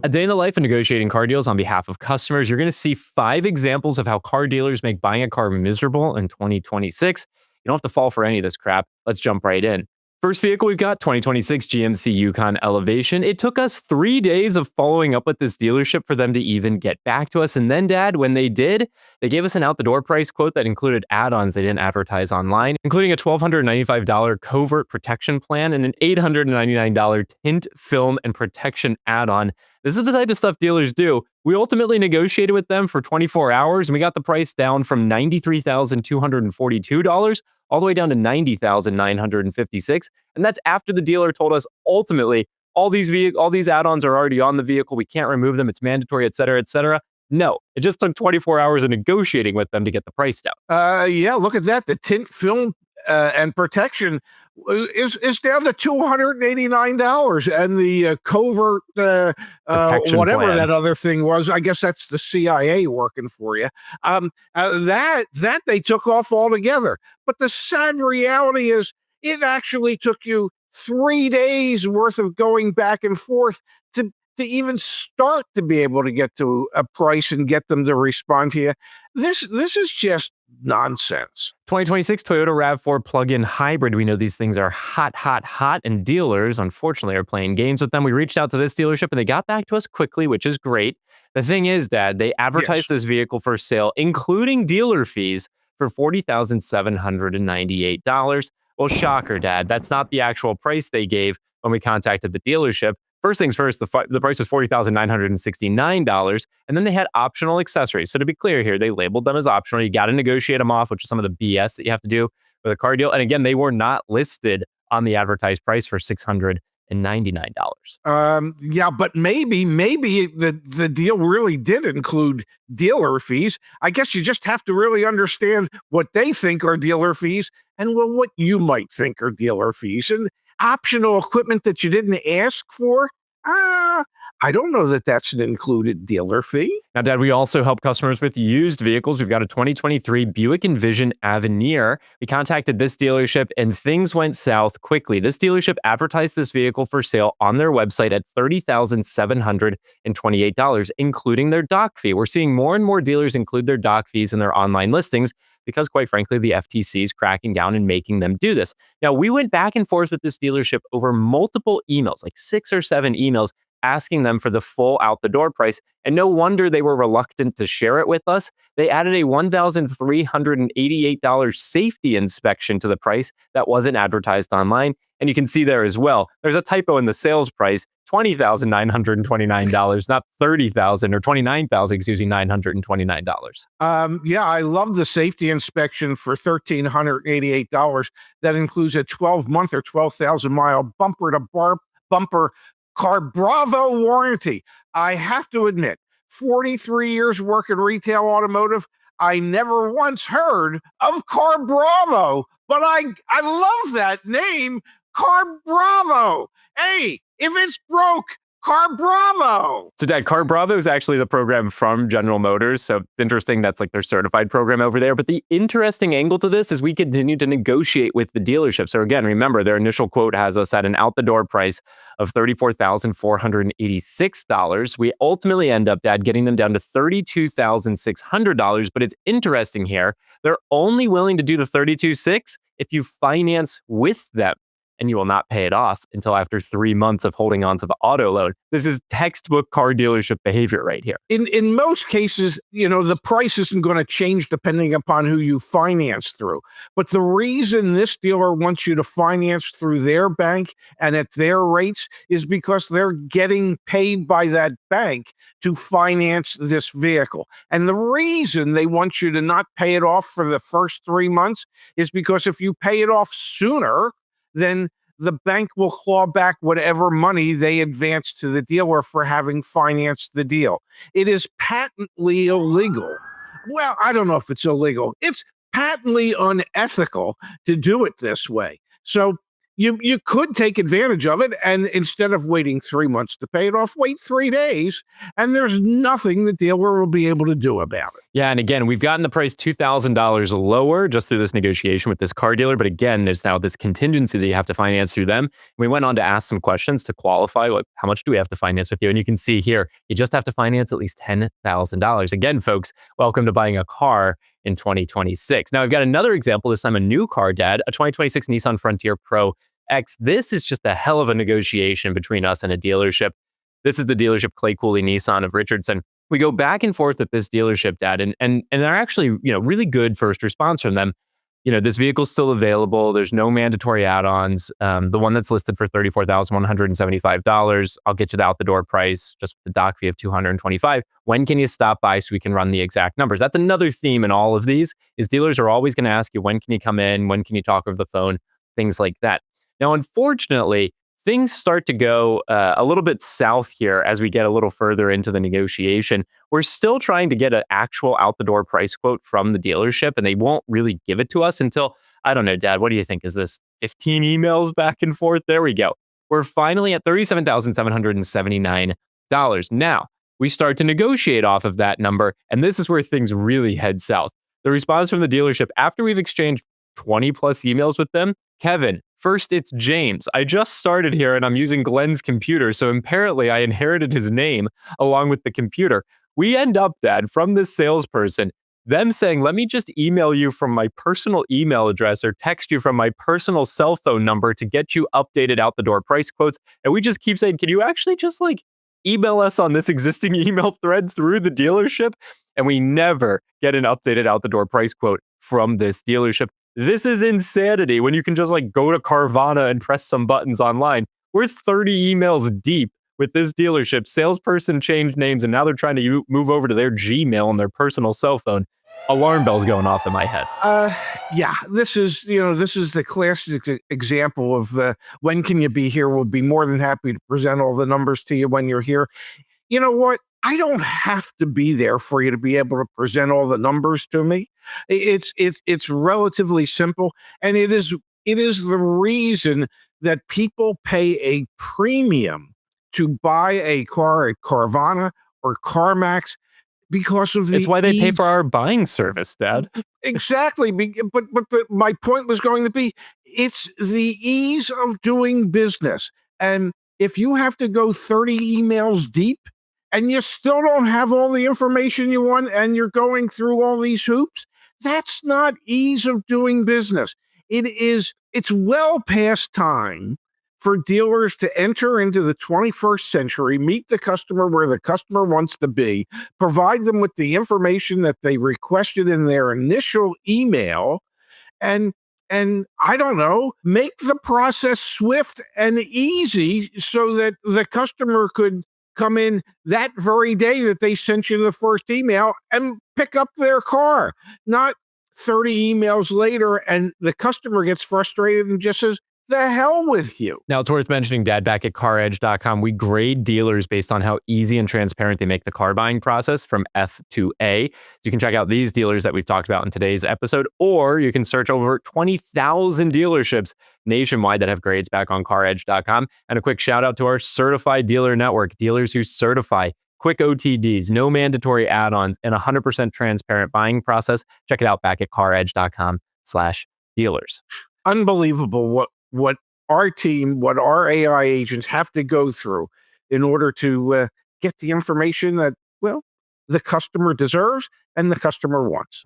A day in the life of negotiating car deals on behalf of customers. You're going to see 5 examples of how car dealers make buying a car miserable in 2026. You don't have to fall for any of this crap. Let's jump right in. First vehicle we've got, 2026 GMC Yukon Elevation. It took us 3 days of following up with this dealership for them to even get back to us. And then, Dad, when they did, they gave us an out-the-door price quote that included add-ons they didn't advertise online, including a $1,295 covert protection plan and an $899 tint, film, and protection add-on. This is the type of stuff dealers do. We ultimately negotiated with them for 24 hours, and we got the price down from $93,242 all the way down to $90,956. And that's after the dealer told us ultimately all these add-ons are already on the vehicle. We can't remove them. It's mandatory, et cetera, et cetera. No, it just took 24 hours of negotiating with them to get the price down. Yeah, look at that. The tint, film, and protection is down to $289, and the covert whatever plan. that other thing was, I guess that's the CIA working for you. That they took off altogether. But the sad reality is, it actually took you 3 days worth of going back and forth to even start to be able to get to a price and get them to respond to you. This is just nonsense. 2026 Toyota RAV4 plug-in hybrid. We know these things are hot, and dealers, unfortunately, are playing games with them. We reached out to this dealership, and they got back to us quickly, which is great. The thing is, Dad, they advertised this vehicle for sale, including dealer fees, for $40,798. Well, shocker, Dad. That's not the actual price they gave when we contacted the dealership. First things first, the price was $40,969, and then they had optional accessories. So to be clear here, they labeled them as optional. You got to negotiate them off, which is some of the BS that you have to do with a car deal. And again, they were not listed on the advertised price for $699. Yeah, but maybe the deal really did include dealer fees. I guess you just have to really understand what they think are dealer fees and what you might think are dealer fees. And optional equipment that you didn't ask for, I don't know that that's an included dealer fee. Now, Dad, we also help customers with used vehicles. We've got a 2023 Buick Envision Avenir. We contacted this dealership and things went south quickly. This dealership advertised this vehicle for sale on their website at $30,728, including their doc fee. We're seeing more and more dealers include their doc fees in their online listings because, quite frankly, the FTC is cracking down and making them do this. Now, we went back and forth with this dealership over multiple emails, like 6 or 7 emails, asking them for the full out-the-door price. And no wonder they were reluctant to share it with us. They added a $1,388 safety inspection to the price that wasn't advertised online. And you can see there as well, there's a typo in the sales price, $20,929, not $30,000 or $29,929. Yeah, I love the safety inspection for $1,388. That includes a 12-month or 12,000-mile bumper-to-bumper Car Bravo warranty. I have to admit, 43 years working retail automotive, I never once heard of Car Bravo, but I love that name, Car Bravo. Hey, if it's broke, Car Bravo. So, Dad, Car Bravo is actually the program from General Motors. So it's interesting that's like their certified program over there. But the interesting angle to this is we continue to negotiate with the dealership. So again, remember, their initial quote has us at an out-the-door price of $34,486. We ultimately end up, Dad, getting them down to $32,600. But it's interesting here. They're only willing to do the $32,600 if you finance with them. And you will not pay it off until after 3 months of holding on to the auto loan. This is textbook car dealership behavior right here. In most cases, the price isn't going to change depending upon who you finance through. But the reason this dealer wants you to finance through their bank and at their rates is because they're getting paid by that bank to finance this vehicle. And the reason they want you to not pay it off for the first 3 months is because if you pay it off sooner, then the bank will claw back whatever money they advance to the dealer for having financed the deal. It is patently illegal. Well, I don't know if it's illegal. It's patently unethical to do it this way. So you could take advantage of it, and instead of waiting 3 months to pay it off, wait 3 days, and there's nothing the dealer will be able to do about it. Yeah, and again, we've gotten the price $2,000 lower just through this negotiation with this car dealer. But again, there's now this contingency that you have to finance through them. We went on to ask some questions to qualify, like how much do we have to finance with you? And you can see here, you just have to finance at least $10,000. Again, folks, welcome to buying a car in 2026. Now, I've got another example, this time a new car, Dad, a 2026 Nissan Frontier Pro X. This is just a hell of a negotiation between us and a dealership. This is the dealership Clay Cooley Nissan of Richardson. We go back and forth at this dealership, Dad, and they're actually, really good first response from them. This vehicle's still available. There's no mandatory add-ons. The one that's listed for $34,175. I'll get you the out-the-door price, just the doc fee of $225. When can you stop by so we can run the exact numbers? That's another theme in all of these, is dealers are always going to ask you, when can you come in? When can you talk over the phone? Things like that. Now, unfortunately, things start to go a little bit south here as we get a little further into the negotiation. We're still trying to get an actual out-the-door price quote from the dealership, and they won't really give it to us until, I don't know, Dad, what do you think? Is this 15 emails back and forth? There we go. We're finally at $37,779. Now, we start to negotiate off of that number, and this is where things really head south. The response from the dealership, after we've exchanged 20 plus emails with them, Kevin, first it's James. I just started here and I'm using Glenn's computer, so apparently I inherited his name along with the computer. We end up, Dad, from this salesperson, them saying, let me just email you from my personal email address or text you from my personal cell phone number to get you updated out the door price quotes. And we just keep saying, can you actually just email us on this existing email thread through the dealership? And we never get an updated out the door price quote from this dealership. This is insanity when you can just go to Carvana and press some buttons online. We're 30 emails deep with this dealership. Salesperson changed names and now they're trying to move over to their Gmail on their personal cell phone. Alarm bells going off in my head. Yeah, this is the classic example of when can you be here? We'll be more than happy to present all the numbers to you when you're here. You know what? I don't have to be there for you to be able to present all the numbers to me. It's relatively simple, and it is the reason that people pay a premium to buy a car at Carvana or CarMax, because of the It's why they pay for our buying service, Dad. Exactly. But my point was going to be, it's the ease of doing business. And if you have to go 30 emails deep and you still don't have all the information you want and you're going through all these hoops, that's not ease of doing business. It's well past time for dealers to enter into the 21st century, meet the customer where the customer wants to be, provide them with the information that they requested in their initial email, and I don't know, make the process swift and easy so that the customer could come in that very day that they sent you the first email and pick up their car, not 30 emails later and the customer gets frustrated and just says, the hell with you. Now, it's worth mentioning, Dad, back at CarEdge.com, we grade dealers based on how easy and transparent they make the car buying process from F to A. So you can check out these dealers that we've talked about in today's episode, or you can search over 20,000 dealerships nationwide that have grades back on CarEdge.com. And a quick shout out to our certified dealer network, dealers who certify quick OTDs, no mandatory add-ons, and 100% transparent buying process. Check it out back at CarEdge.com/dealers. Unbelievable what our team, what our AI agents have to go through in order to get the information that, well, the customer deserves and the customer wants.